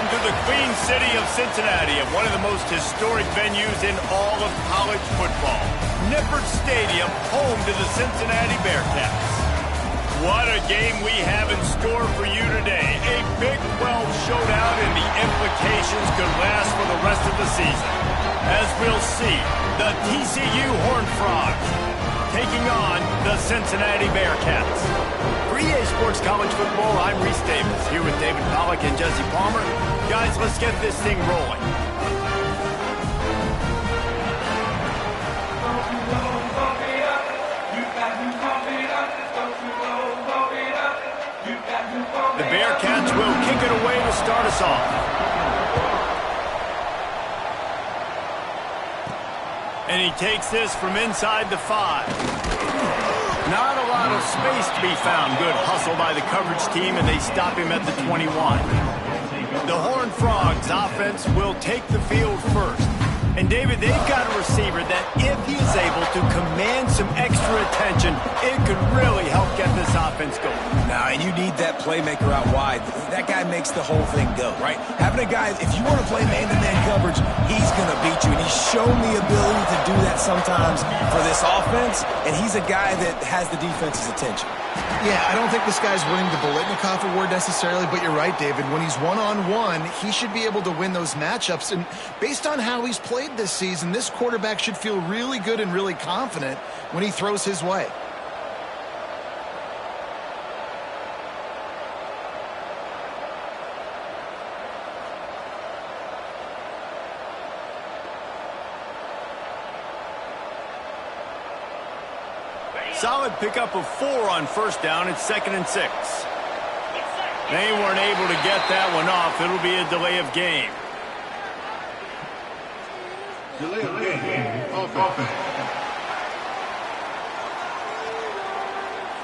to the Queen City of Cincinnati at one of the most historic venues in all of college football. Nippert Stadium, home to the Cincinnati Bearcats. What a game we have in store for you today. A Big 12 showdown, and the implications could last for the rest of the season. As we'll see, the TCU Horned Frogs taking on the Cincinnati Bearcats. For EA Sports College Football, I'm Reese Davis, here with David Pollack and Jesse Palmer. Guys, let's get this thing rolling. The Bearcats will kick it away to start us off. And he takes this from inside the 5. Not a lot of space to be found. Good hustle by the coverage team, and they stop him at the 21. The Horned Frogs offense will take the field first. And, David, they've got a receiver that, if he is able to command some extra attention, it could really help get this offense going. Now, and you need that playmaker out wide. That guy makes the whole thing go, right? Having a guy, if you want to play man-to-man coverage, he's going to beat you. And he's shown the ability to do that sometimes for this offense, and he's a guy that has the defense's attention. Yeah, I don't think this guy's winning the Biletnikoff Award necessarily, but you're right, David. When he's one-on-one, he should be able to win those matchups. And based on how he's played this season, this quarterback should feel really good and really confident when he throws his way. Solid pickup of 4 on first down. It's 2nd and 6. They weren't able to get that one off. It'll be a delay of game. Delay of game. Offense.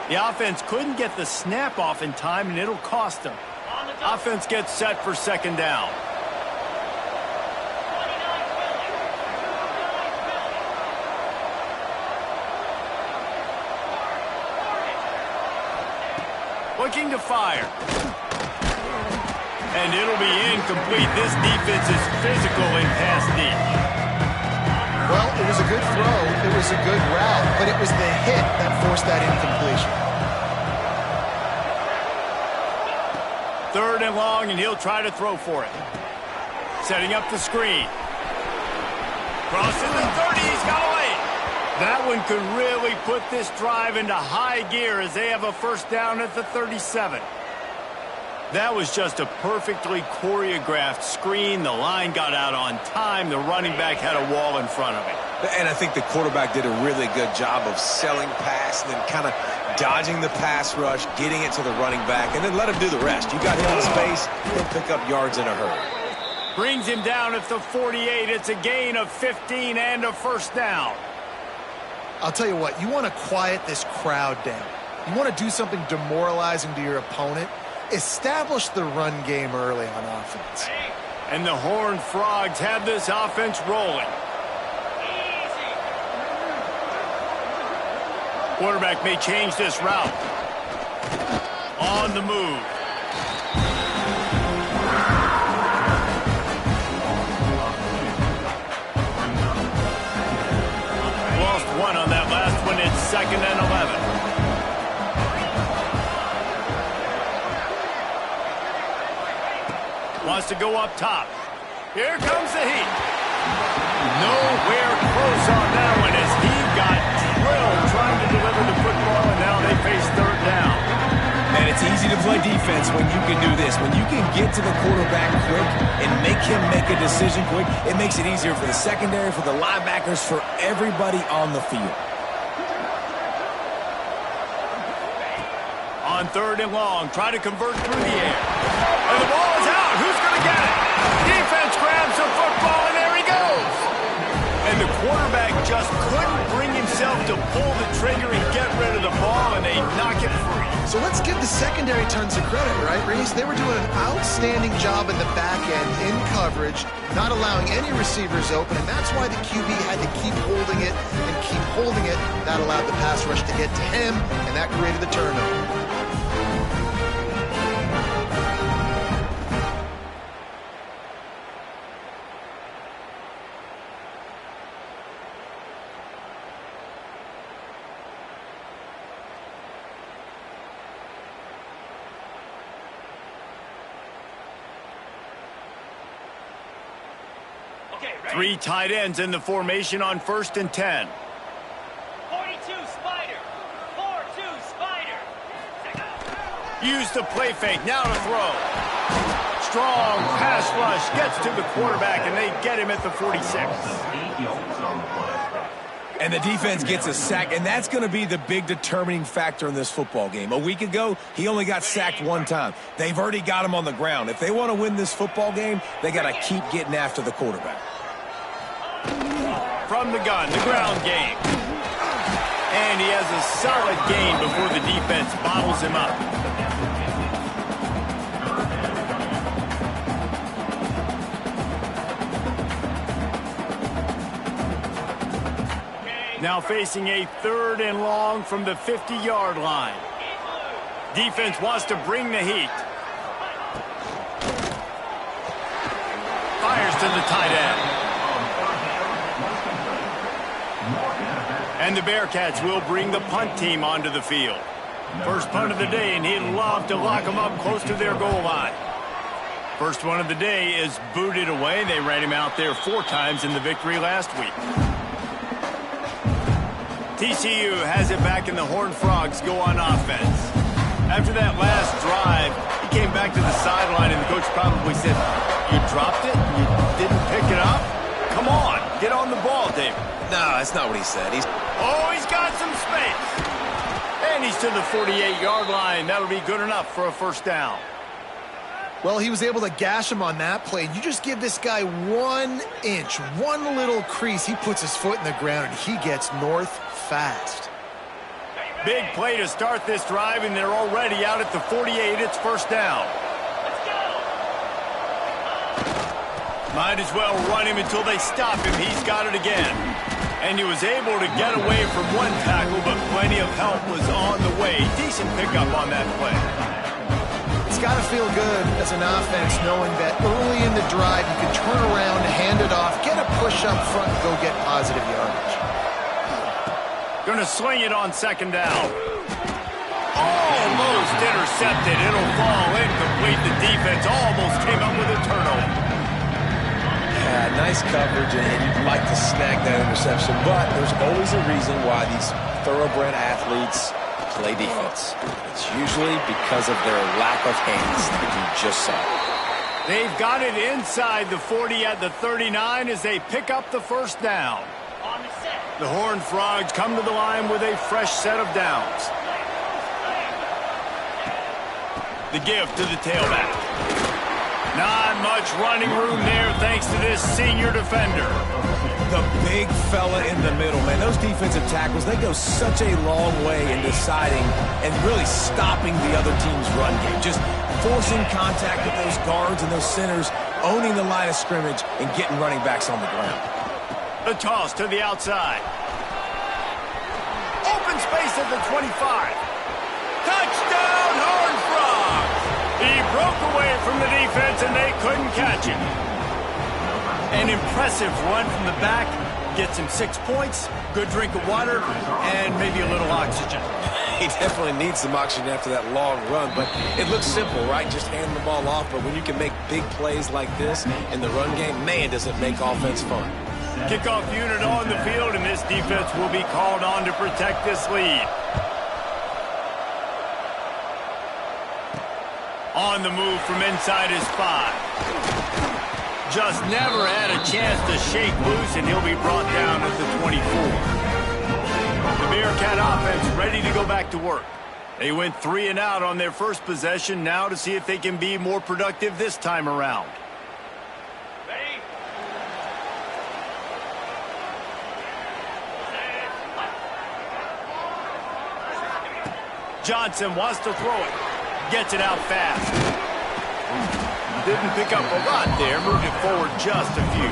The offense couldn't get the snap off in time, and it'll cost them. Offense gets set for 2nd down. Looking to fire. And it'll be incomplete. This defense is physical in pass deep. Well, it was a good throw. It was a good route, but it was the hit that forced that incompletion. 3rd and long, and he'll try to throw for it. Setting up the screen. Crossing the 30. He's got away. That one could really put this drive into high gear as they have a first down at the 37. That was just a perfectly choreographed screen. The line got out on time. The running back had a wall in front of him. And I think the quarterback did a really good job of selling pass and then kind of dodging the pass rush, getting it to the running back, and then let him do the rest. You got him in space, he'll pick up yards in a hurry. Brings him down at the 48. It's a gain of 15 and a first down. I'll tell you what, you want to quiet this crowd down. You want to do something demoralizing to your opponent. Establish the run game early on offense. And the Horned Frogs have this offense rolling. Quarterback may change this route. On the move. Lost one on that last one. It's 2nd and 11. Wants to go up top. Here comes the heat. Nowhere close on that one as he got drilled trying to deliver the football, and now they face 3rd down. And it's easy to play defense when you can do this. When you can get to the quarterback quick and make him make a decision quick, it makes it easier for the secondary, for the linebackers, for everybody on the field. On 3rd and long, try to convert through the air. And the ball is out. Who's going to get it? Defense grabs the football, and there he goes. And the quarterback just couldn't bring himself to pull the trigger and get rid of the ball, and they knock it free. So let's give the secondary tons of credit, right, Reese? They were doing an outstanding job in the back end in coverage, not allowing any receivers open, and that's why the QB had to keep holding it and keep holding it. That allowed the pass rush to get to him, and that created the turnover. Three tight ends in the formation on 1st and 10. 42 spider. 4-2 spider. Use the play fake. Now to throw. Strong pass rush. Gets to the quarterback, and they get him at the 46. And the defense gets a sack, and that's going to be the big determining factor in this football game. A week ago, he only got sacked one time. They've already got him on the ground. If they want to win this football game, they got to keep getting after the quarterback. From the gun, the ground game. And he has a solid gain before the defense bottles him up. Now facing a 3rd and long from the 50-yard line. Defense wants to bring the heat. Fires to the tight end. And the Bearcats will bring the punt team onto the field. First punt of the day, and he'd love to lock them up close to their goal line. First one of the day is booted away. They ran him out there 4 times in the victory last week. TCU has it back, and the Horned Frogs go on offense. After that last drive, he came back to the sideline, and the coach probably said, "You dropped it? You didn't pick it up? Come on, get on the ball, David." No, that's not what he said. He's got some space. And he's to the 48-yard line. That'll be good enough for a first down. Well, he was able to gash him on that play. You just give this guy 1 inch, one little crease. He puts his foot in the ground, and he gets north fast. Big play to start this drive, and they're already out at the 48. It's first down. Might as well run him until they stop him. He's got it again. And he was able to get away from one tackle, but plenty of help was on the way. Decent pickup on that play. It's got to feel good as an offense knowing that early in the drive you can turn around, hand it off, get a push up front, and go get positive yardage. Going to sling it on 2nd down. Almost intercepted. It'll fall incomplete. The defense almost came up with a turnover. Yeah, nice coverage, and you'd like to snag that interception, but there's always a reason why these thoroughbred athletes play defense. It's usually because of their lack of hands that you just saw. They've got it inside the 40 at the 39 as they pick up the first down. The Horned Frogs come to the line with a fresh set of downs. The give to the tailback. Not much running room there thanks to this senior defender. The big fella in the middle, man. Those defensive tackles, they go such a long way in deciding and really stopping the other team's run game. Just forcing contact with those guards and those centers, owning the line of scrimmage, and getting running backs on the ground. The toss to the outside. Open space at the 25. Touchdown, Horned Frogs! He broke away from the defense, and they couldn't catch him. An impressive run from the back. Gets him 6 points, good drink of water, and maybe a little oxygen. He definitely needs some oxygen after that long run, but it looks simple, right? Just hand the ball off, but when you can make big plays like this in the run game, man, does it make offense fun. Kickoff unit on the field, and this defense will be called on to protect this lead. On the move from inside his 5. Just never had a chance to shake loose, and he'll be brought down at the 24. The Bearcat offense ready to go back to work. They went 3 and out on their first possession, now to see if they can be more productive this time around. Johnson wants to throw it. Gets it out fast. Didn't pick up a lot there. Moved it forward just a few.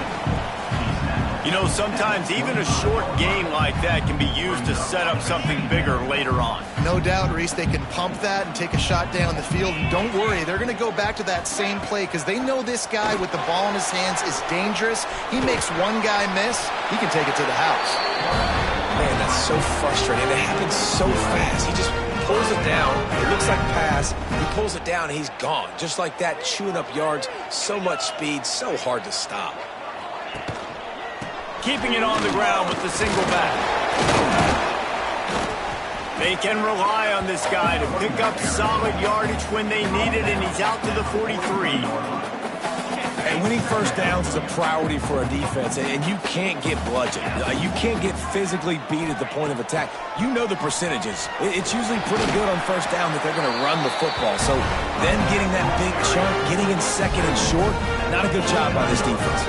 You know, sometimes even a short game like that can be used to set up something bigger later on. No doubt, Reese, they can pump that and take a shot down the field. And don't worry, they're going to go back to that same play because they know this guy with the ball in his hands is dangerous. He makes one guy miss, he can take it to the house. Man, that's so frustrating. It happens so fast. He just pulls it down. It looks like pass. He pulls it down, and he's gone. Just like that, chewing up yards. So much speed, so hard to stop. Keeping it on the ground with the single back. They can rely on this guy to pick up solid yardage when they need it, and he's out to the 43. And winning first downs is a priority for a defense, and you can't get bludgeoned. You can't get physically beat at the point of attack. You know the percentages. It's usually pretty good on first down that they're going to run the football. So then getting that big chunk, getting in second and short, not a good job by this defense.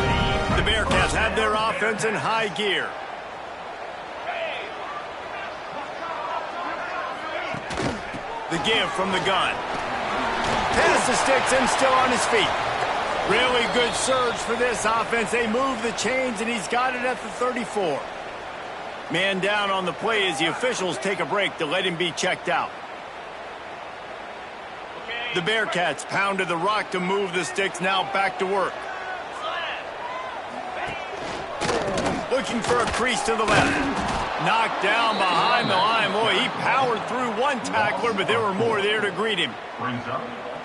The Bearcats have their offense in high gear. The give from the gun. Pass the sticks and still on his feet. Really good surge for this offense. They move the chains, and he's got it at the 34. Man down on the play as the officials take a break to let him be checked out. The Bearcats pounded the rock to move the sticks, now back to work. Looking for a crease to the left. Knocked down behind the line. Boy, he powered through one tackler, but there were more there to greet him.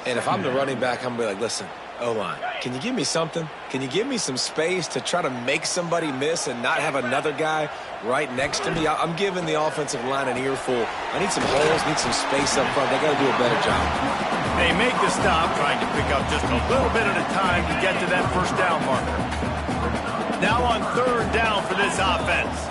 And if I'm the running back, I'm going to be like, listen, O-line, can you give me something? Can you give me some space to try to make somebody miss and not have another guy right next to me? I'm giving the offensive line an earful. I need some holes, need some space up front. They got to do a better job. They make the stop, trying to pick up just a little bit at a time to get to that first down marker. Now on third down for this offense.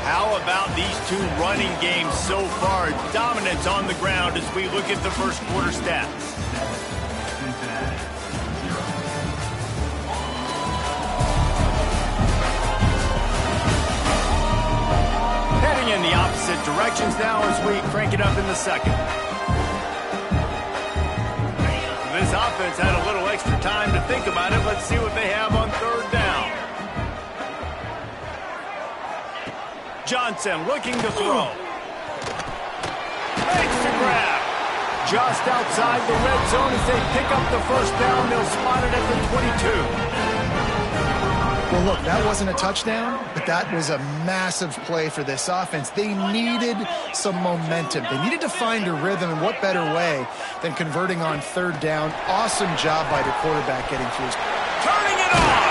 How about these two running games so far? Dominance on the ground as we look at the first quarter stats. Heading in the opposite directions now as we crank it up in the second. This offense had a little extra time to think about it. Let's see what they have on third down. Johnson looking to throw. Makes the grab. Just outside the red zone as they pick up the first down. They'll spot it at the 22. Well, look, that wasn't a touchdown, but that was a massive play for this offense. They needed some momentum. They needed to find a rhythm, and what better way than converting on third down. Awesome job by the quarterback getting through. Turning it on!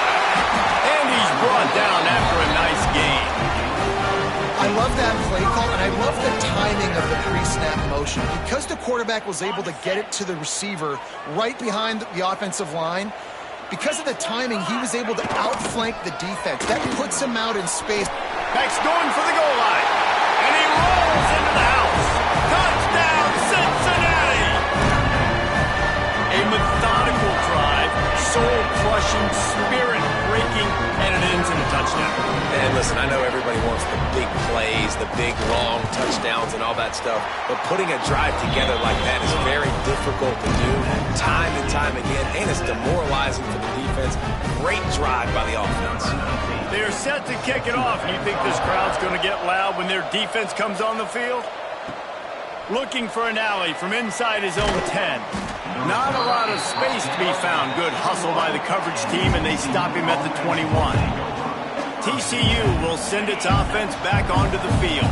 And he's brought down after a nice gain. I love that play call, and I love the timing of the pre-snap motion. Because the quarterback was able to get it to the receiver right behind the offensive line, because of the timing, he was able to outflank the defense. That puts him out in space. Max going for the goal line. And he rolls into the house. Touchdown, Cincinnati! A methodical drive, soul-crushing, spirit-breaking, and it ends in a touchdown. And listen, I know everybody wants the big plays, the big, long touchdowns and all that stuff, but putting a drive together like that is very difficult to do time and time again, and it's demoralizing for the defense. Great drive by the offense. They're set to kick it off. You think this crowd's going to get loud when their defense comes on the field? Looking for an alley from inside his own 10. Not a lot of space to be found. Good hustle by the coverage team, and they stop him at the 21. TCU will send its offense back onto the field.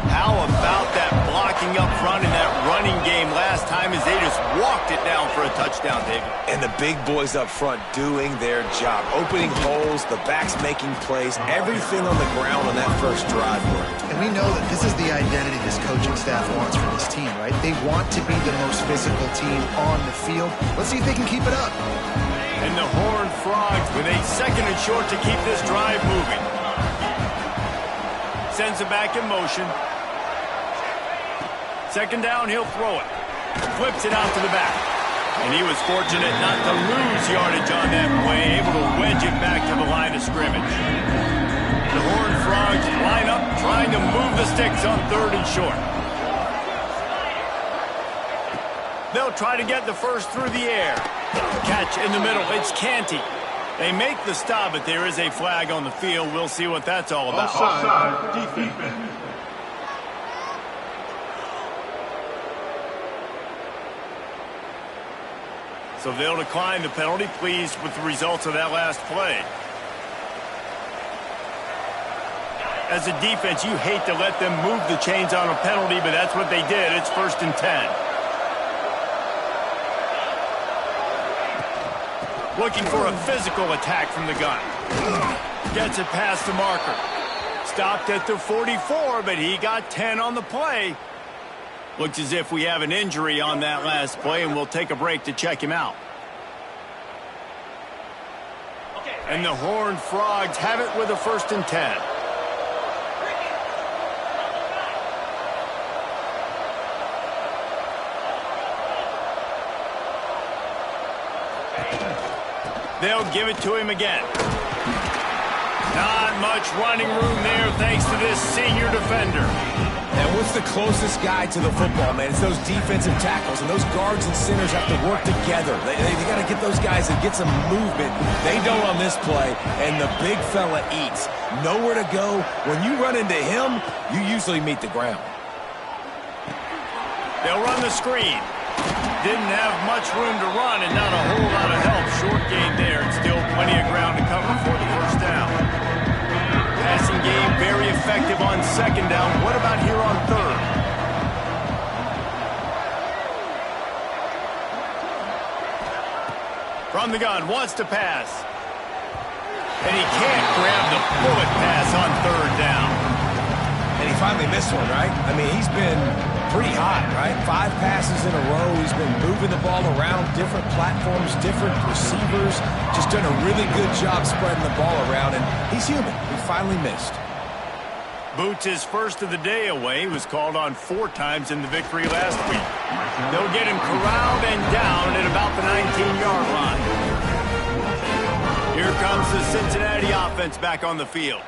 How about that blocking up front in that running game last time as they just walked it down for a touchdown, David? And the big boys up front doing their job. Opening holes, the backs making plays, everything on the ground on that first drive worked. And we know that this is the identity this coaching staff wants for this team, right? They want to be the most physical team on the field. Let's see if they can keep it up. And the Horned Frogs with a second and short to keep this drive moving. Sends it back in motion. Second down, he'll throw it. Flips it out to the back. And he was fortunate not to lose yardage on that play, able to wedge it back to the line of scrimmage. The Horned Frogs line up, trying to move the sticks on third and short. They'll try to get the first through the air. Catch in the middle, it's Canty. They make the stop, but there is a flag on the field. We'll see what that's all about. Offside, defense. So they'll decline the penalty, pleased with the results of that last play. As a defense, you hate to let them move the chains on a penalty, but that's what they did. It's 1st and 10. Looking for a physical attack from the gun. Gets it past the marker. Stopped at the 44, but he got 10 on the play. Looks as if we have an injury on that last play, and we'll take a break to check him out. And the Horned Frogs have it with a 1st and 10. They'll give it to him again. Not much running room there thanks to this senior defender. And what's the closest guy to the football, man? It's those defensive tackles, and those guards and centers have to work together. They got to get those guys and get some movement. They don't on this play, and the big fella eats. Nowhere to go. When you run into him, you usually meet the ground. They'll run the screen. Didn't have much room to run and not a whole lot of help. Short gain there and still plenty of ground to cover for the 1st down. Passing game very effective on 2nd down. What about here on 3rd? From the gun, wants to pass. And he can't grab the bullet pass on 3rd down. And he finally missed one, right? I mean, he's been pretty hot, right? 5 passes in a row. He's been moving the ball around, different platforms, different receivers. Just done a really good job spreading the ball around, and he's human. He finally missed. Boots his 1st of the day away. He was called on 4 times in the victory last week. They'll get him corralled and down at about the 19-yard line. Here comes the Cincinnati offense back on the field.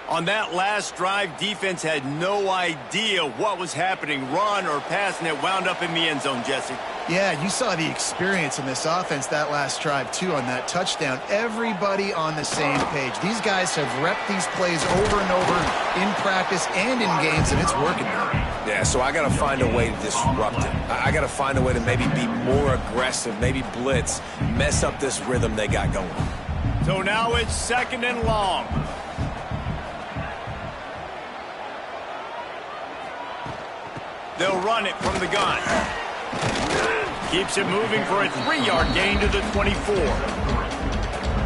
On that last drive, defense had no idea what was happening, run or pass, and it wound up in the end zone, Jesse. Yeah, you saw the experience in this offense that last drive, too, on that touchdown. Everybody on the same page. These guys have repped these plays over and over in practice and in games, and it's working now. Yeah, so I got to find a way to disrupt it. I got to find a way to maybe be more aggressive, maybe blitz, mess up this rhythm they got going. So now it's 2nd and long. They'll run it from the gun. Keeps it moving for a 3-yard gain to the 24.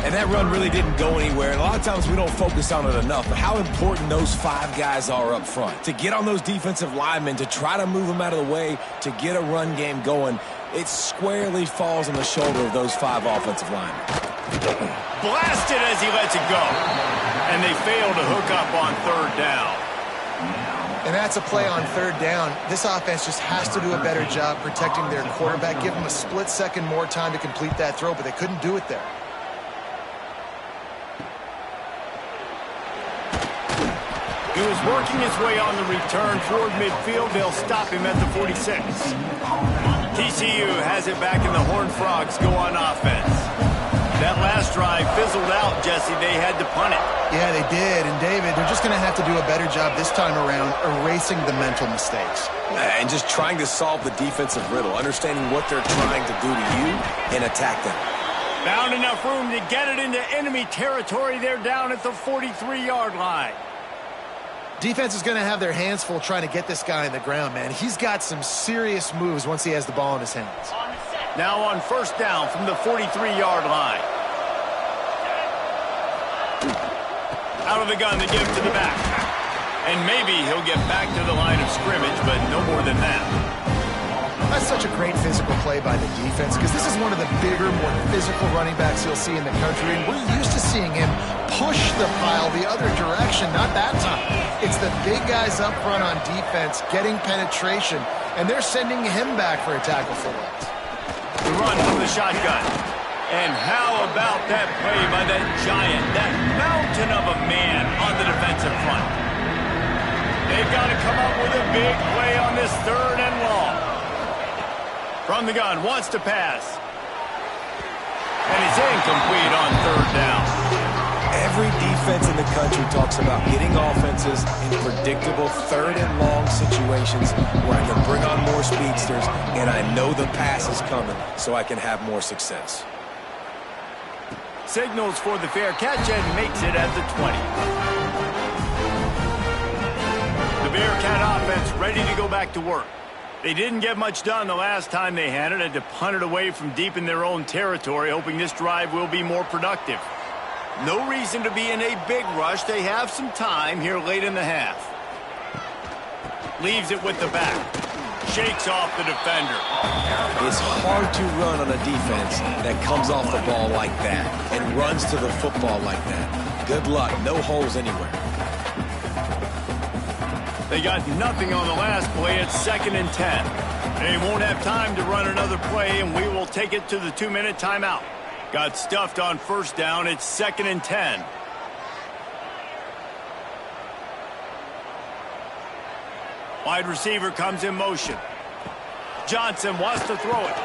And that run really didn't go anywhere. And a lot of times we don't focus on it enough. But how important those 5 guys are up front. To get on those defensive linemen, to try to move them out of the way, to get a run game going, it squarely falls on the shoulder of those 5 offensive linemen. Blasted as he lets it go. And they fail to hook up on 3rd down. And that's a play on 3rd down. This offense just has to do a better job protecting their quarterback. Give them a split second more time to complete that throw, but they couldn't do it there. He was working his way on the return toward midfield. They'll stop him at the 46. TCU has it back, and the Horned Frogs go on offense. That last drive fizzled out, Jesse. They had to punt it. Yeah, they did. And, David, they're just going to have to do a better job this time around erasing the mental mistakes. And just trying to solve the defensive riddle, understanding what they're trying to do to you and attack them. Found enough room to get it into enemy territory. They're down at the 43-yard line. Defense is going to have their hands full trying to get this guy on the ground, man. He's got some serious moves once he has the ball in his hands. Now on 1st down from the 43-yard line. Out of the gun, they give it to the back. And maybe he'll get back to the line of scrimmage, but no more than that. That's such a great physical play by the defense because this is one of the bigger, more physical running backs you'll see in the country. And we're used to seeing him push the pile the other direction, not that time. It's the big guys up front on defense getting penetration, and they're sending him back for a tackle for once. The run from the shotgun. And how about that play by that giant, that mountain of a man on the defensive front? They've got to come up with a big play on this 3rd and long. From the gun, wants to pass. And it's incomplete on 3rd down. Every defense in the country talks about getting offenses in predictable 3rd and long situations where I can bring on more speedsters and I know the pass is coming so I can have more success. Signals for the fair catch and makes it at the 20. The Bearcat offense ready to go back to work. They didn't get much done the last time they had it. Had to punt it away from deep in their own territory, hoping this drive will be more productive. No reason to be in a big rush. They have some time here late in the half. Leaves it with the back. Shakes off the defender. It's hard to run on a defense that comes off the ball like that and runs to the football like that. Good luck. No holes anywhere. They got nothing on the last play. It's 2nd and 10. They won't have time to run another play, and we will take it to the 2-minute timeout. Got stuffed on 1st down. It's 2nd and 10. Wide receiver comes in motion. Johnson wants to throw it.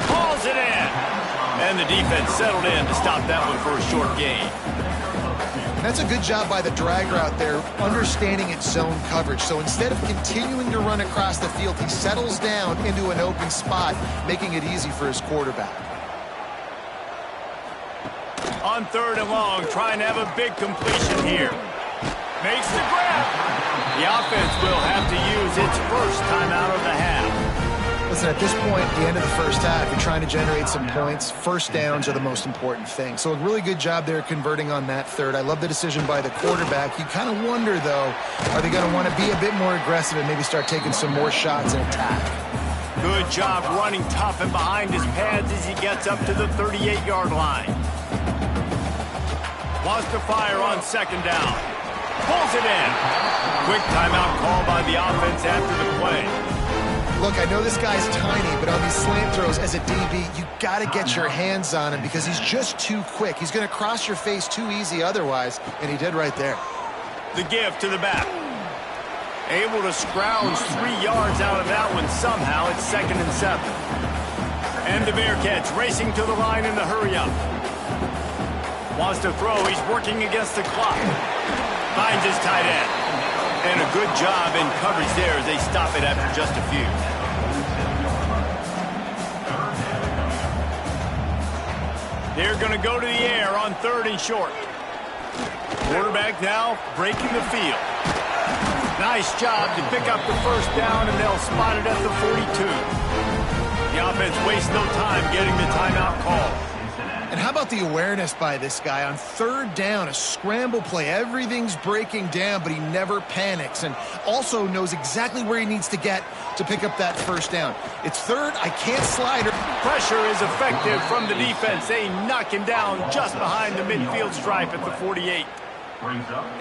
Calls it in. And the defense settled in to stop that one for a short gain. That's a good job by the drag route there, understanding its zone coverage. So instead of continuing to run across the field, he settles down into an open spot, making it easy for his quarterback. On 3rd and long, trying to have a big completion here. Makes the grab. The offense will have to use its first timeout of the half. Listen, at this point, at the end of the first half, you're trying to generate some points. First downs are the most important thing. So a really good job there converting on that 3rd. I love the decision by the quarterback. You kind of wonder, though, are they going to want to be a bit more aggressive and maybe start taking some more shots and attack? Good job running tough and behind his pads as he gets up to the 38-yard line. Wants to fire on 2nd down. Pulls it in. Quick timeout call by the offense after the play. Look, I know this guy's tiny, but on these slant throws as a DB, you got to get your hands on him because he's just too quick. He's going to cross your face too easy otherwise, and he did right there. The give to the back. Able to scrounge 3 yards out of that one somehow. It's 2nd and 7. And the Bearcats racing to the line in the hurry-up. Wants to throw. He's working against the clock. Finds his tight end. And a good job in coverage there as they stop it after just a few. They're going to go to the air on 3rd and short. Quarterback now breaking the field. Nice job to pick up the 1st down, and they'll spot it at the 42. The offense wastes no time getting the timeout call. And how about the awareness by this guy on 3rd down, a scramble play. Everything's breaking down, but he never panics and also knows exactly where he needs to get to pick up that 1st down. It's 3rd, I can't slide her. Pressure is effective from the defense. They knock him down just behind the midfield stripe at the 48.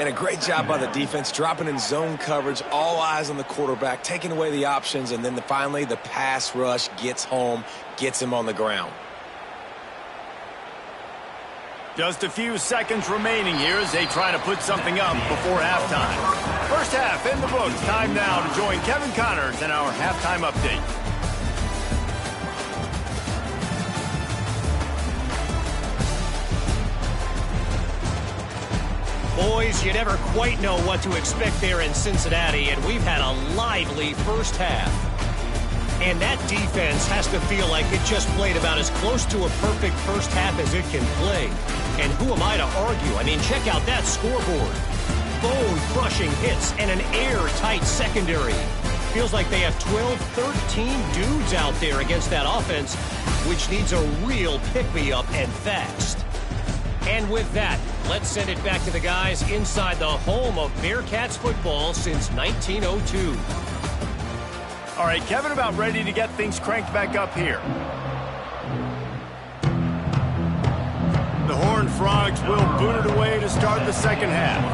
And a great job by the defense, dropping in zone coverage, all eyes on the quarterback, taking away the options, and then finally the pass rush gets home, gets him on the ground. Just a few seconds remaining here as they try to put something up before halftime. First half in the books. Time now to join Kevin Connors in our halftime update. Boys, you never quite know what to expect there in Cincinnati, and we've had a lively first half. And that defense has to feel like it just played about as close to a perfect first half as it can play. And who am I to argue? I mean, check out that scoreboard. Bone-crushing hits and an airtight secondary. Feels like they have 12, 13 dudes out there against that offense, which needs a real pick-me-up and fast. And with that, let's send it back to the guys inside the home of Bearcats football since 1902. All right, Kevin, about ready to get things cranked back up here. The Horned Frogs will boot it away to start the 2nd half.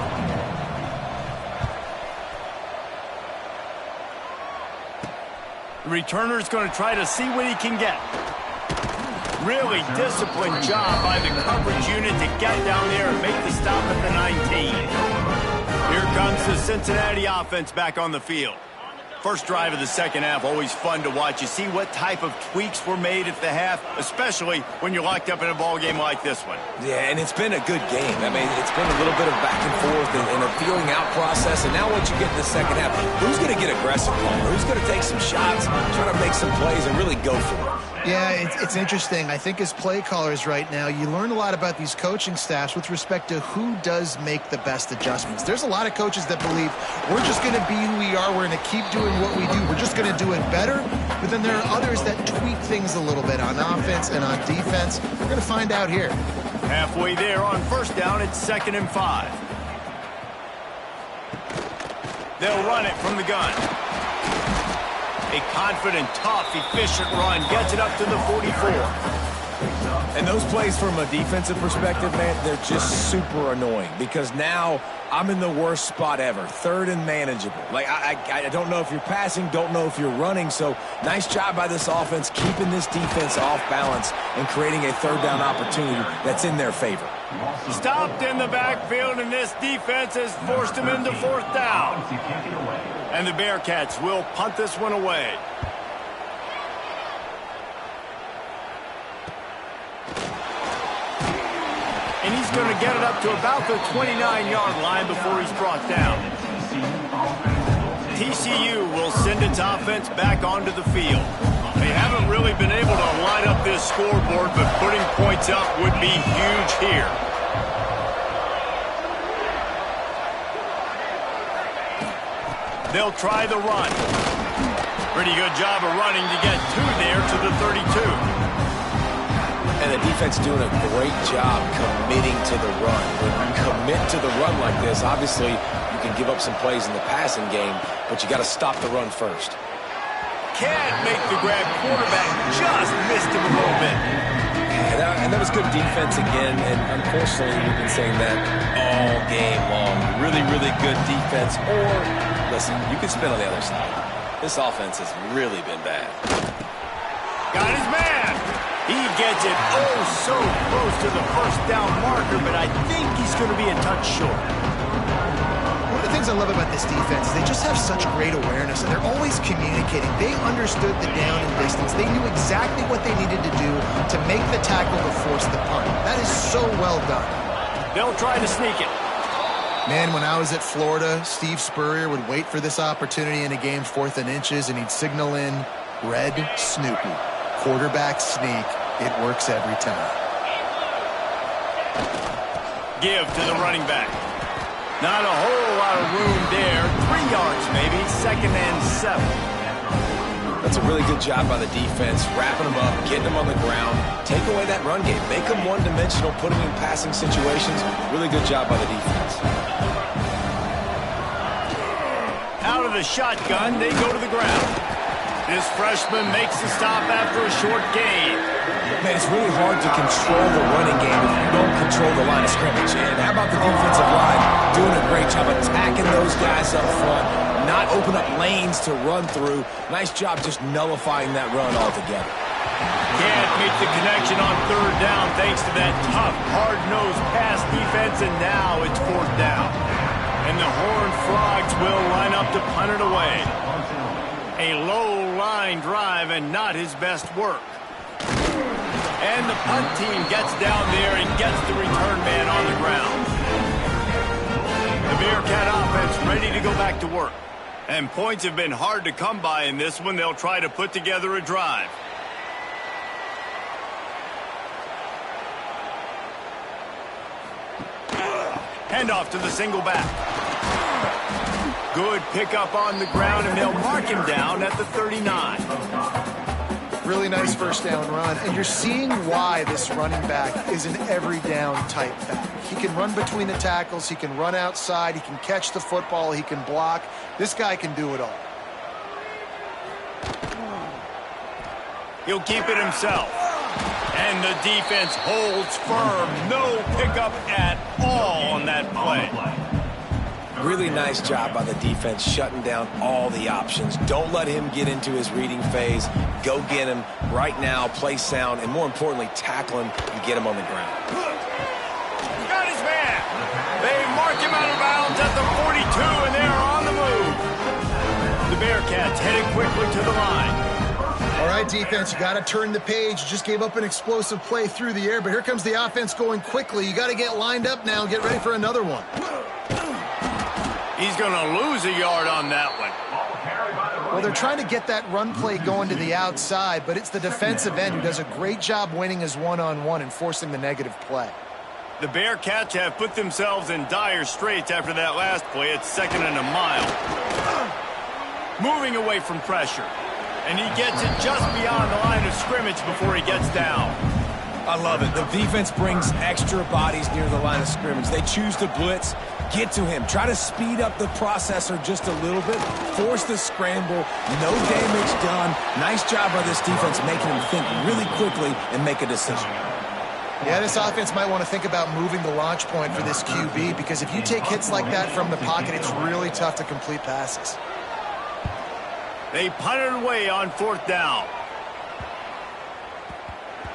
The returner's going to try to see what he can get. Really disciplined job by the coverage unit to get down there and make the stop at the 19. Here comes the Cincinnati offense back on the field. First drive of the 2nd half, always fun to watch. You see what type of tweaks were made at the half, especially when you're locked up in a ball game like this one. Yeah, and it's been a good game. I mean, it's been a little bit of back and forth and a feeling out process. And now once you get in the 2nd half, who's going to get aggressive, Paul? Who's going to take some shots, try to make make some plays and really go for it. Yeah, it's interesting. I think as play callers right now, you learn a lot about these coaching staffs with respect to who does make the best adjustments. There's a lot of coaches that believe we're just going to be who we are. We're going to keep doing what we do. We're just going to do it better. But then there are others that tweak things a little bit on offense and on defense. We're going to find out here. Halfway there on first down, it's 2nd and 5. They'll run it from the gun. A confident, tough, efficient run gets it up to the 44. And those plays from a defensive perspective, man, they're just super annoying because now I'm in the worst spot ever, 3rd and manageable. Like, I don't know if you're passing, don't know if you're running, so nice job by this offense keeping this defense off balance and creating a 3rd down opportunity that's in their favor. Stopped in the backfield, and this defense has forced him into 4th down. And the Bearcats will punt this one away. And he's going to get it up to about the 29-yard line before he's brought down. TCU will send its offense back onto the field. They haven't really been able to line up this scoreboard, but putting points up would be huge here. They'll try the run. Pretty good job of running to get 2 there to the 32. And the defense doing a great job committing to the run. When you commit to the run like this, obviously you can give up some plays in the passing game, but you got to stop the run first. Can't make the grab. Quarterback just missed him a little bit. And that was good defense again, and unfortunately we've been saying that all game long. Really, really good defense. Or, listen, you can spin on the other side. This offense has really been bad. Got his man. He gets it oh so close to the 1st down marker, but I think he's going to be a touch short. One of the things I love about this defense is they just have such great awareness, and they're always communicating. They understood the down and distance. They knew exactly what they needed to do to make the tackle to force the punt. That is so well done. They'll try to sneak it. Man, when I was at Florida, Steve Spurrier would wait for this opportunity in a game 4th and inches, and he'd signal in Red Snoopy. Quarterback sneak. It works every time. Give to the running back. Not a whole lot of room there. 3 yards maybe. 2nd and 7. That's a really good job by the defense, wrapping them up, getting them on the ground, take away that run game, make them one-dimensional, put them in passing situations. Really good job by the defense. Out of the shotgun, they go to the ground. This freshman makes the stop after a short gain. Man, it's really hard to control the running game if you don't control the line of scrimmage. And how about the defensive line doing a great job attacking those guys up front, not open up lanes to run through. Nice job just nullifying that run altogether. Can't make the connection on 3rd down thanks to that tough, hard-nosed pass defense, and now it's 4th down. And the Horned Frogs will line up to punt it away. A low-line drive and not his best work. And the punt team gets down there and gets the return man on the ground. The Bearcat offense ready to go back to work. And points have been hard to come by in this one. They'll try to put together a drive. Handoff to the single back. Good pickup on the ground, and they'll mark him down at the 39. Really nice 1st down run, and you're seeing why this running back is an every down type back. He can run between the tackles, he can run outside, he can catch the football, he can block. This guy can do it all. He'll keep it himself. And the defense holds firm. No pickup at all on that play. Really nice job by the defense shutting down all the options. Don't let him get into his reading phase. Go get him right now, play sound, and more importantly, tackle him and get him on the ground. Got his man. They mark him out of bounds at the 42, and they're on the move. The Bearcats headed quickly to the line. All right, defense, you got to turn the page. You just gave up an explosive play through the air, but here comes the offense going quickly. You got to get lined up now and get ready for another one. He's going to lose a yard on that one. Ball carried by the Well, they're trying to get that run play going to the outside, but it's the defensive end who does a great job winning his one-on-one and forcing the negative play. The Bearcats have put themselves in dire straits after that last play. It's 2nd and a mile. Moving away from pressure. And he gets it just beyond the line of scrimmage before he gets down. I love it. The defense brings extra bodies near the line of scrimmage. They choose to blitz, get to him, try to speed up the processor just a little bit, force the scramble, no damage done. Nice job by this defense making him think really quickly and make a decision. Yeah, this offense might want to think about moving the launch point for this QB, because if you take hits like that from the pocket, it's really tough to complete passes. They punted away on 4th down.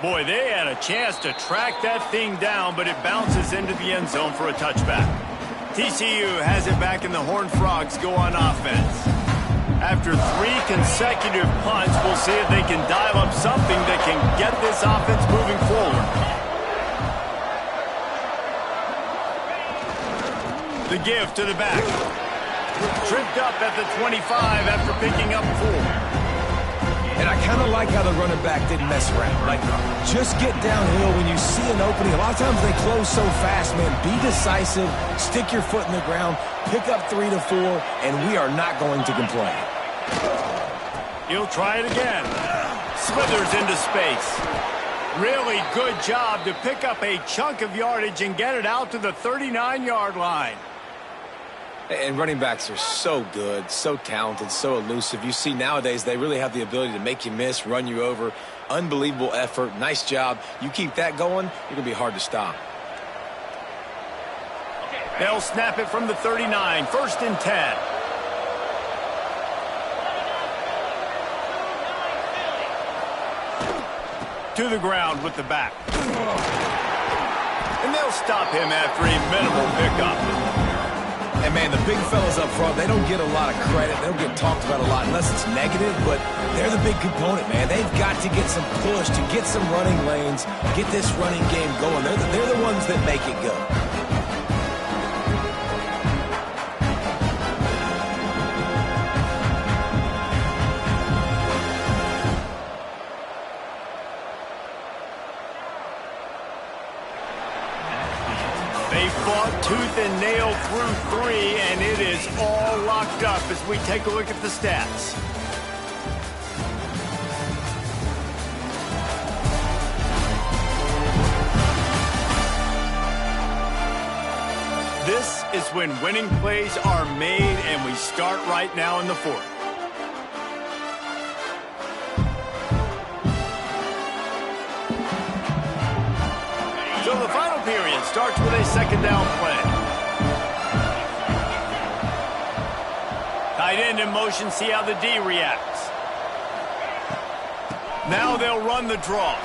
Boy, they had a chance to track that thing down, but it bounces into the end zone for a touchback. TCU has it back, and the Horned Frogs go on offense. After 3 consecutive punts, we'll see if they can dial up something that can get this offense moving forward. The give to the back. Tripped up at the 25 after picking up 4. And I kind of like how the running back didn't mess around. Like, just get downhill when you see an opening. A lot of times they close so fast, man. Be decisive, stick your foot in the ground, pick up 3 to 4, and we are not going to complain. He'll try it again. Slithers into space. Really good job to pick up a chunk of yardage and get it out to the 39-yard line. And running backs are so good, so talented, so elusive. You see nowadays they really have the ability to make you miss, run you over. Unbelievable effort. Nice job. You keep that going, you're going to be hard to stop. They'll snap it from the 39. 1st and 10. To the ground with the back. And they'll stop him after a minimal pickup. And, man, the big fellas up front, they don't get a lot of credit. They don't get talked about a lot unless it's negative, but they're the big component, man. They've got to get some push, to get some running lanes, get this running game going. They're the ones that make it go. They fought tooth and nail through 3, and it is all locked up as we take a look at the stats. This is when winning plays are made, and we start right now in the 4th. So the final period starts with a 2nd down play. Tight end in motion, see how the D reacts. Now they'll run the draw.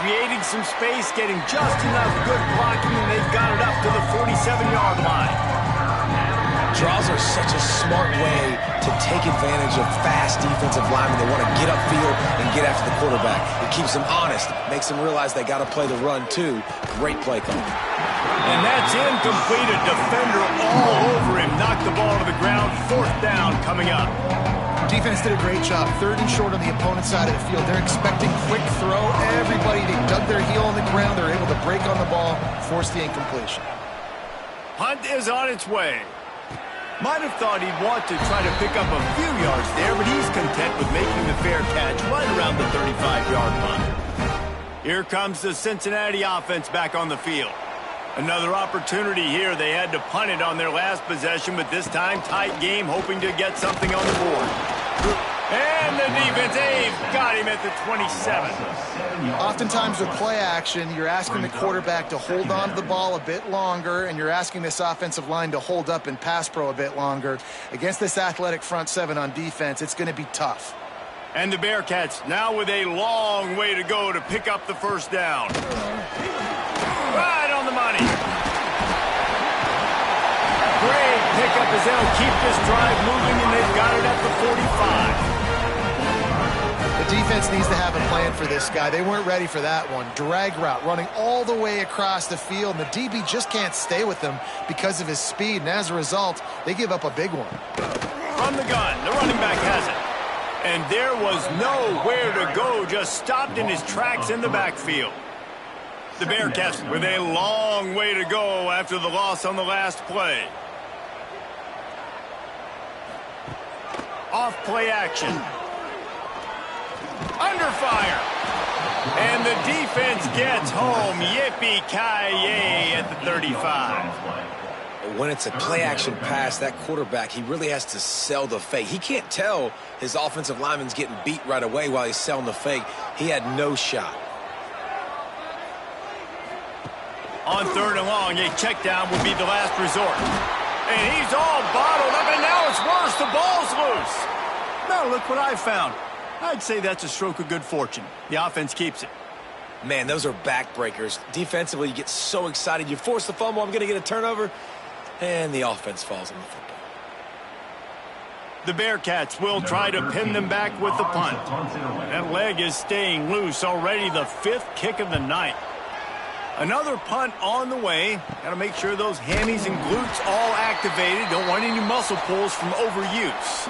Creating some space, getting just enough good blocking, and they've got it up to the 47-yard line. Draws are such a smart way to take advantage of fast defensive linemen. They want to get upfield and get after the quarterback. It keeps them honest, makes them realize they got to play the run too. Great play call. And that's incomplete. A defender all over him. Knocked the ball to the ground. 4th down coming up. Defense did a great job. 3rd and short on the opponent's side of the field. They're expecting quick throw. Everybody, they dug their heel on the ground. They're able to break on the ball, force the incompletion. Punt is on its way. Might have thought he'd want to try to pick up a few yards there, but he's content with making the fair catch right around the 35-yard line. Here comes the Cincinnati offense back on the field. Another opportunity here. They had to punt it on their last possession, but this time tight game, hoping to get something on the board. And the defense, they've got him at the 27. Oftentimes with play action, you're asking the quarterback to hold on to the ball a bit longer, and you're asking this offensive line to hold up in pass pro a bit longer. Against this athletic front 7 on defense, it's going to be tough. And the Bearcats now with a long way to go to pick up the 1st down. Right on the money. Great pickup as they'll keep this drive moving, and they've got it at the 45. The defense needs to have a plan for this guy. They weren't ready for that one. Drag route, running all the way across the field, and the DB just can't stay with him because of his speed, and as a result, they give up a big one. From the gun, the running back has it. And there was nowhere to go, just stopped in his tracks in the backfield. The Bearcats with a long way to go after the loss on the last play. Off play action. Under fire. And the defense gets home. Yippee-ki-yay at the 35. When it's a play-action pass, that quarterback, he really has to sell the fake. He can't tell his offensive lineman's getting beat right away while he's selling the fake. He had no shot. On 3rd and long, a check down would be the last resort. And he's all bottled up, and now it's worse. The ball's loose. Now look what I found. I'd say that's a stroke of good fortune. The offense keeps it. Man, those are backbreakers. Defensively, you get so excited. You force the fumble, I'm going to get a turnover, and the offense falls on the football. The Bearcats will try to pin them back with the punt. That leg is staying loose. Already the 5th kick of the night. Another punt on the way. Got to make sure those hammies and glutes all activated. Don't want any muscle pulls from overuse.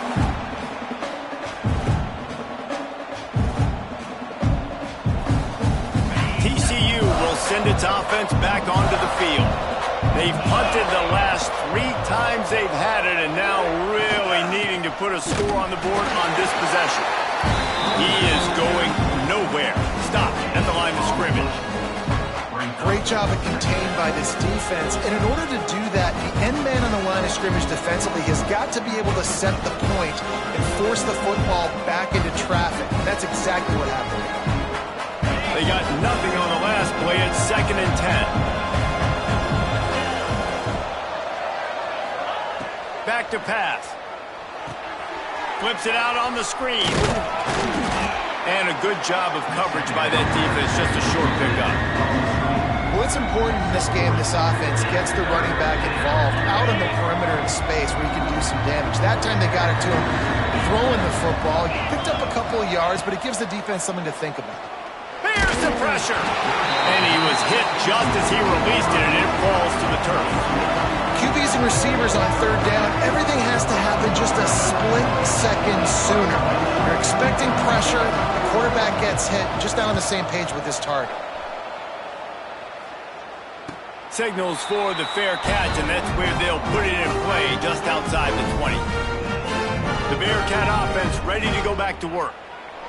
TCU will send its offense back onto the field. They've punted the last 3 times they've had it, and now really needing to put a score on the board on this possession. He is going nowhere. Stop at the line of scrimmage. Great job of contained by this defense. And in order to do that, the end man on the line of scrimmage defensively has got to be able to set the point and force the football back into traffic. That's exactly what happened. They got nothing on the last play. It's 2nd and 10. Back to pass. Flips it out on the screen. And a good job of coverage by that defense. Just a short pickup. Well, it's important in this game, this offense gets the running back involved out on the perimeter in space where he can do some damage. That time they got it to him throwing the football. He picked up a couple of yards, but it gives the defense something to think about. Here's the pressure. And he was hit just as he released it, and it falls to the turf. QBs and receivers on 3rd down, everything has to happen just a split second sooner. You're expecting pressure, the quarterback gets hit, just not on the same page with his target. Signals for the fair catch, and that's where they'll put it in play just outside the 20. The Bearcat offense ready to go back to work.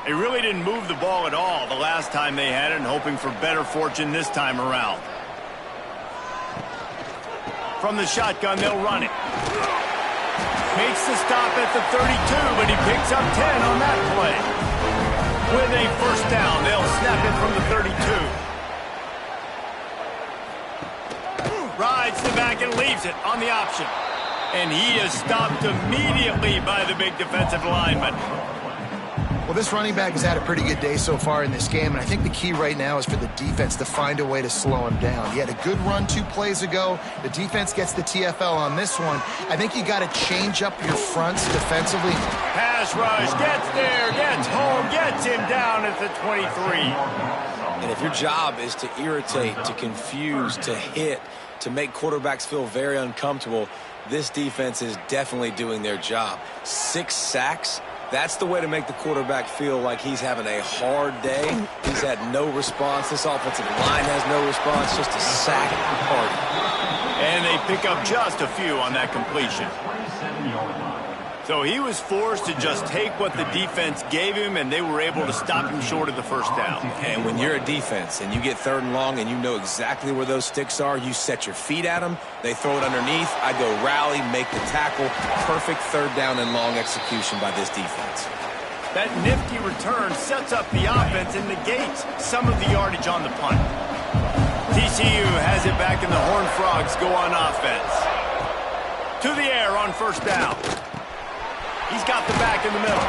They really didn't move the ball at all the last time they had it, and hoping for better fortune this time around. From the shotgun, they'll run it. Makes the stop at the 32, but he picks up 10 on that play. With a 1st down, they'll snap it from the 32. Rides the back and leaves it on the option. And he is stopped immediately by the big defensive lineman. Well, this running back has had a pretty good day so far in this game, and I think the key right now is for the defense to find a way to slow him down. He had a good run 2 plays ago. The defense gets the TFL on this one. I think you got to change up your fronts defensively. Pass rush, gets there, gets home, gets him down at the 23. And if your job is to irritate, to confuse, to hit, to make quarterbacks feel very uncomfortable, this defense is definitely doing their job. 6 sacks, that's the way to make the quarterback feel like he's having a hard day. He's had no response. This offensive line has no response, just a sack party. And they pick up just a few on that completion. So he was forced to just take what the defense gave him, and they were able to stop him short of the 1st down. And when you're a defense and you get 3rd and long and you know exactly where those sticks are, you set your feet at them, they throw it underneath, I go rally, make the tackle. Perfect 3rd down and long execution by this defense. That nifty return sets up the offense and negates some of the yardage on the punt. TCU has it back, and the Horned Frogs go on offense. To the air on 1st down. He's got the back in the middle.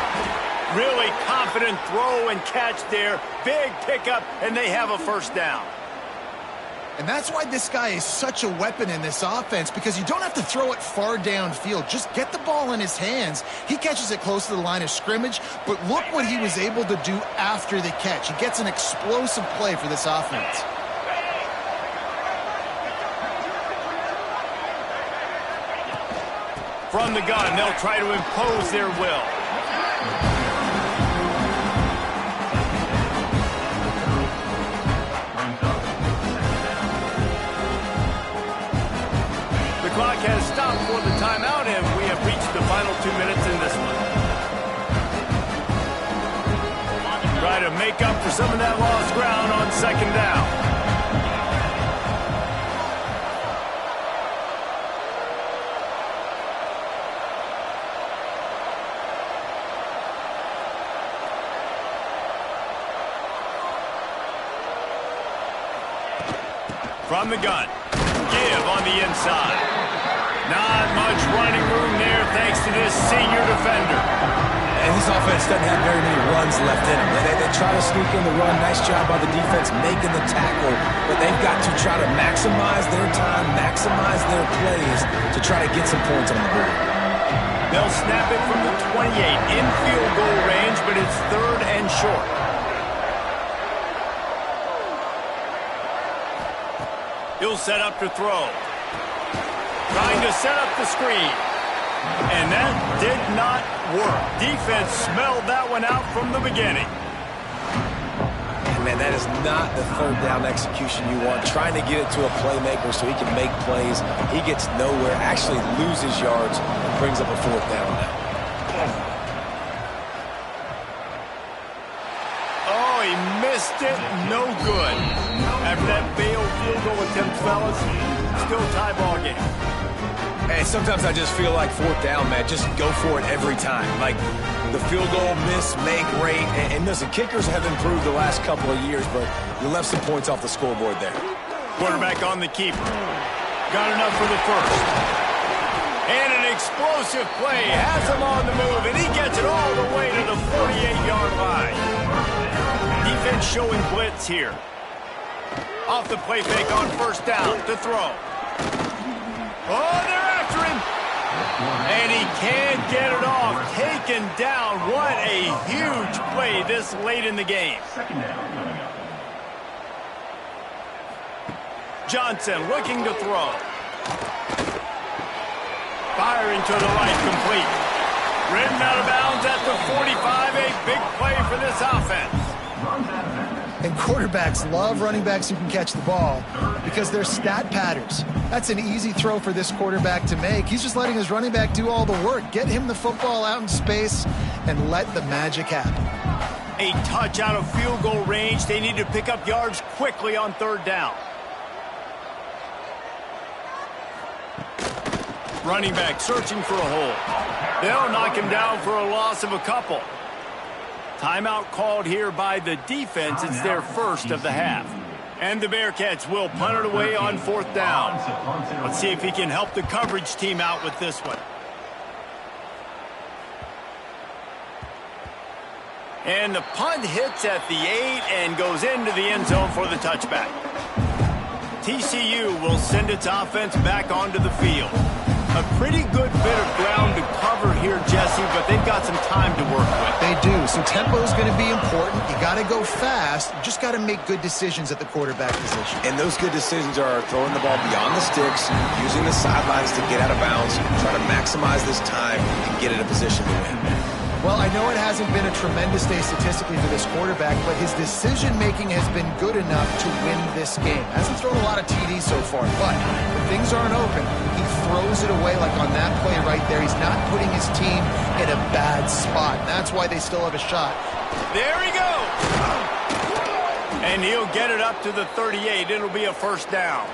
Really confident throw and catch there. Big pickup, and they have a 1st down. And that's why this guy is such a weapon in this offense, because you don't have to throw it far downfield. Just get the ball in his hands. He catches it close to the line of scrimmage, but look what he was able to do after the catch. He gets an explosive play for this offense. From the gun, they'll try to impose their will. The clock has stopped for the timeout, and we have reached the final 2 minutes in this one. Try to make up for some of that lost ground on second down. From the gun, give on the inside. Not much running room there thanks to this senior defender. And this offense doesn't have very many runs left in them. They try to sneak in the run. Nice job by the defense making the tackle. But they've got to try to maximize their time, maximize their plays to try to get some points on the board. They'll snap it from the 28 in field goal range, but it's 3rd and short. He'll set up to throw. Trying to set up the screen. And that did not work. Defense smelled that one out from the beginning. And man, that is not the 3rd down execution you want. Trying to get it to a playmaker so he can make plays. He gets nowhere, actually loses yards, and brings up a 4th down now. Oh, he missed it. No good. After that failed field goal attempt, fellas, still tie ball game. Hey, sometimes I just feel like 4th down, man. Just go for it every time. Like the field goal miss, make rate. And listen, kickers have improved the last couple of years, but you left some points off the scoreboard there. Quarterback on the keeper. Got enough for the first. And an explosive play. Has him on the move, and he gets it all the way to the 48-yard line. Defense showing blitz here. Off the play fake on 1st down to throw. Oh, they're after him. And he can't get it off. Taken down. What a huge play this late in the game. Johnson looking to throw. Firing to the right, complete. Ridden out of bounds at the 45. A big play for this offense. And quarterbacks love running backs who can catch the ball because they're stat patterns. That's an easy throw for this quarterback to make. He's just letting his running back do all the work. Get him the football out in space and let the magic happen. A touch out of field goal range. They need to pick up yards quickly on 3rd down. Running back searching for a hole. They'll knock him down for a loss of a couple. Timeout called here by the defense. It's their first of the half. And the Bearcats will punt it away on 4th down. Let's see if he can help the coverage team out with this one. And the punt hits at the 8 and goes into the end zone for the touchback. TCU will send its offense back onto the field. A pretty good bit of ground to cover here, Jesse, but they've got some time to work with. They do. So tempo is going to be important. You got to go fast. You just got to make good decisions at the quarterback position. And those good decisions are throwing the ball beyond the sticks, using the sidelines to get out of bounds, try to maximize this time and get in a position to win. Well, I know it hasn't been a tremendous day statistically for this quarterback, but his decision-making has been good enough to win this game. Hasn't thrown a lot of TDs so far, but when things aren't open, he throws it away like on that play right there. He's not putting his team in a bad spot. That's why they still have a shot. There he goes. And he'll get it up to the 38. It'll be a 1st down.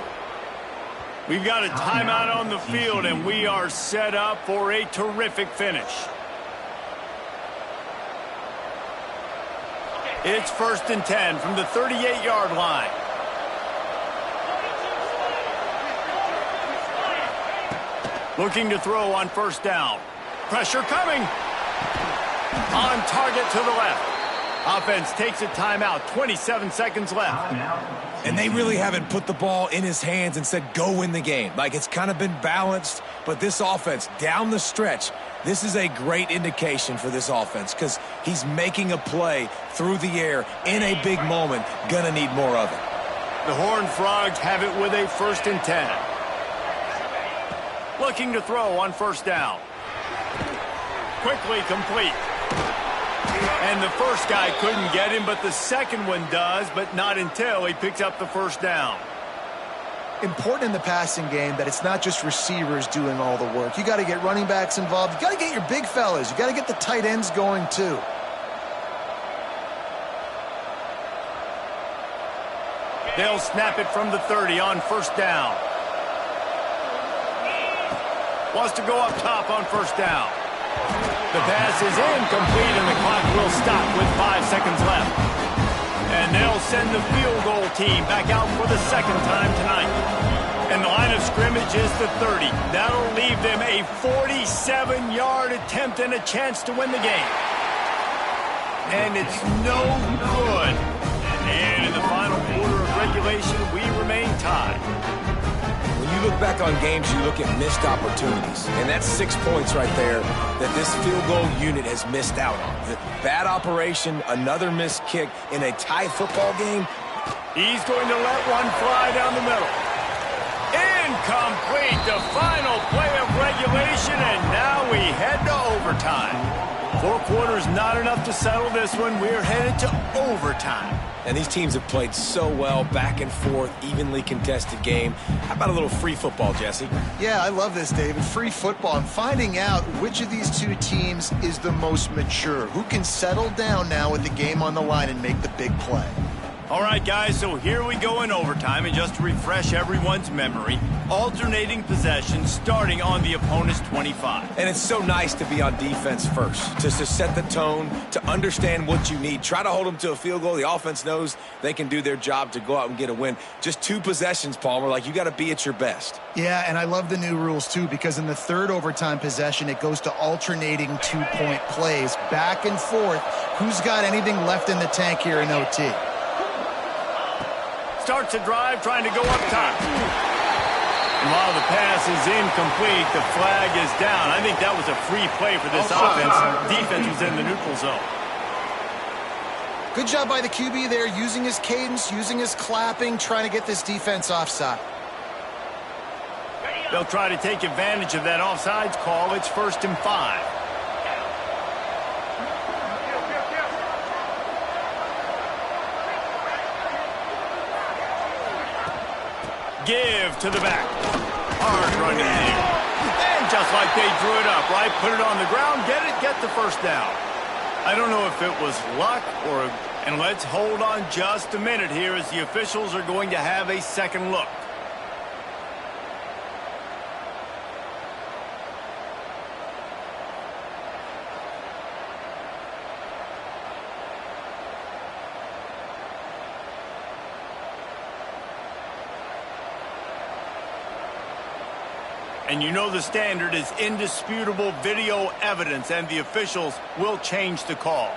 We've got a timeout on the field, and we are set up for a terrific finish. It's 1st and 10 from the 38-yard line. Looking to throw on 1st down. Pressure coming. On target to the left. Offense takes a timeout. 27 seconds left. And they really haven't put the ball in his hands and said, go win the game. Like, it's kind of been balanced, but this offense, down the stretch, this is a great indication for this offense because he's making a play through the air in a big moment. Gonna need more of it. The Horned Frogs have it with a 1st and 10. Looking to throw on 1st down. quickly complete. And the first guy couldn't get him, but the second one does, but not until he picks up the first down. Important in the passing game that it's not just receivers doing all the work. You got to get running backs involved. You got to get your big fellas. You got to get the tight ends going too. They'll snap it from the 30 on first down. Wants to go up top on first down. The pass is incomplete, and the clock will stop with 5 seconds left. And they'll send the field goal team back out for the second time tonight. And the line of scrimmage is the 30. That'll leave them a 47-yard attempt and a chance to win the game. And it's no good. And in the final quarter of regulation, we remain tied. When you look back on games, you look at missed opportunities. And that's 6 points right there that this field goal unit has missed out on. Bad operation, another missed kick in a tight football game. He's going to let one fly down the middle. Incomplete, the final play of regulation, and now we head to overtime. 4 quarters not enough to settle this one. We're headed to overtime. And these teams have played so well, back and forth, evenly contested game. How about a little free football, Jesse? Yeah, I love this, David. Free football. I'm finding out which of these two teams is the most mature. Who can settle down now with the game on the line and make the big play? All right, guys, so here we go in overtime, and just to refresh everyone's memory, alternating possessions starting on the opponent's 25. And it's so nice to be on defense first, to set the tone, to understand what you need. Try to hold them to a field goal. The offense knows they can do their job to go out and get a win. Just 2 possessions, Palmer, like you got to be at your best. Yeah, and I love the new rules, too, because in the third overtime possession, it goes to alternating 2-point plays, back and forth. Who's got anything left in the tank here in OT? Starts a drive trying to go up top. And while the pass is incomplete, the flag is down. I think that was a free play for this offense. Defense was in the neutral zone. Good job by the QB there, using his cadence, using his clapping, trying to get this defense offside. They'll try to take advantage of that offsides call. It's 1st and 5. Give to the back. Hard running there. And just like they drew it up, right? Put it on the ground, get the first down. I don't know if it was luck or... And let's hold on just a minute here as the officials are going to have a second look. And you know the standard is indisputable video evidence, and the officials will change the call.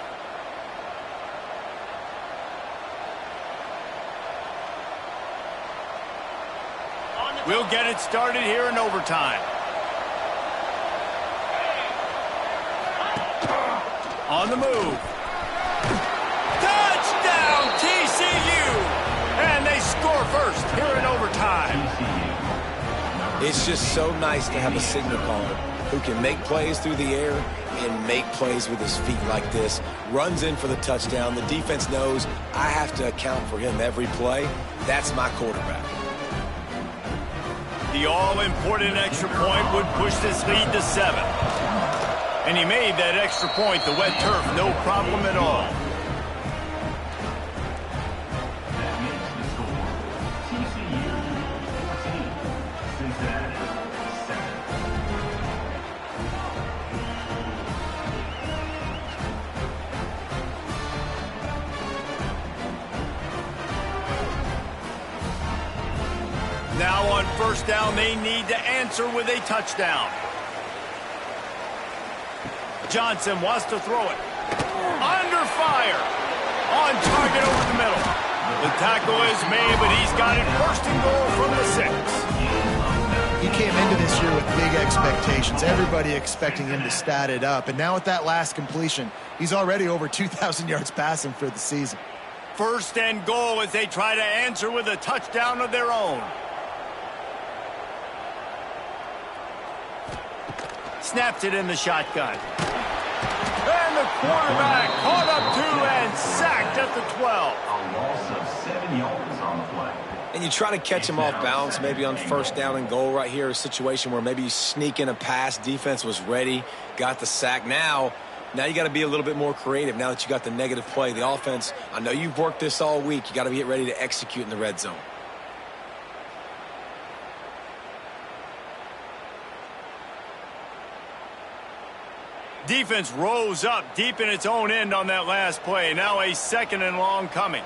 We'll get it started here in overtime. On the move. Touchdown, TCU! And they score first here in overtime. It's just so nice to have a signal caller who can make plays through the air and make plays with his feet like this. Runs in for the touchdown. The defense knows I have to account for him every play. That's my quarterback. The all-important extra point would push this lead to 7. And he made that extra point, the wet turf, no problem at all. That makes the score TCU 14, Cincinnati 7. Now on first down, they need to answer with a touchdown. Johnson wants to throw it. Under fire. On target over the middle. The tackle is made, but he's got it first and goal from the 6. He came into this year with big expectations. Everybody expecting him to stat it up. And now with that last completion, he's already over 2,000 yards passing for the season. First and goal as they try to answer with a touchdown of their own. Snaps it in the shotgun. the quarterback caught up to and sacked at the 12. A loss of 7 yards on the play. And you try to catch him off balance, maybe on first down and goal right here, a situation where maybe you sneak in a pass, defense was ready, got the sack. Now you got to be a little bit more creative now that you got the negative play. The offense, I know you've worked this all week. You got to get ready to execute in the red zone. Defense rose up deep in its own end on that last play. Now a 2nd and long coming.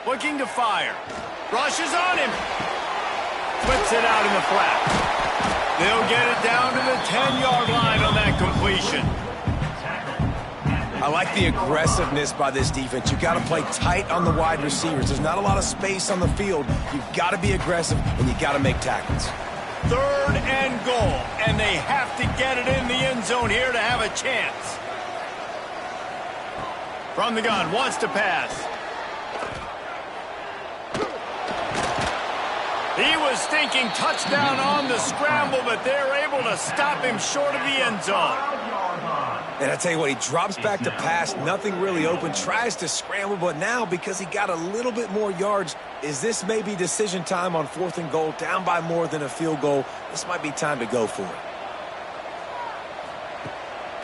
Looking to fire. Rushes on him. Flips it out in the flat. They'll get it down to the 10-yard line on that completion. I like the aggressiveness by this defense. You've got to play tight on the wide receivers. There's not a lot of space on the field. You've got to be aggressive, and you've got to make tackles. 3rd and goal, and they have to get it in the end zone here to have a chance. From the gun, wants to pass. He was thinking touchdown on the scramble, but they're able to stop him short of the end zone. And I tell you what, he drops back to pass, nothing really open, tries to scramble, but now because he got a little bit more yards, is this maybe decision time on 4th and goal, down by more than a field goal? This might be time to go for it.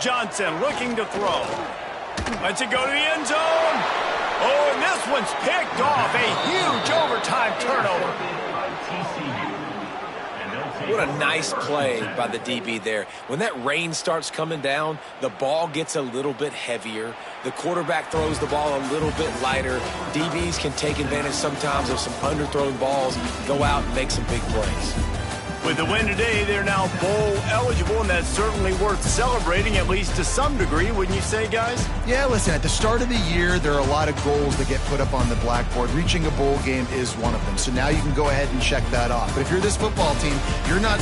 Johnson looking to throw. Lets it go to the end zone. Oh, and this one's picked off. A huge overtime turnover. What a nice play by the DB there. When that rain starts coming down, the ball gets a little bit heavier. The quarterback throws the ball a little bit lighter. DBs can take advantage sometimes of some underthrown balls, go out and make some big plays. With the win today, they're now bowl eligible, and that's certainly worth celebrating, at least to some degree, wouldn't you say, guys? Yeah, listen, at the start of the year, there are a lot of goals that get put up on the blackboard. Reaching a bowl game is one of them. So now you can go ahead and check that off. But if you're this football team, you're not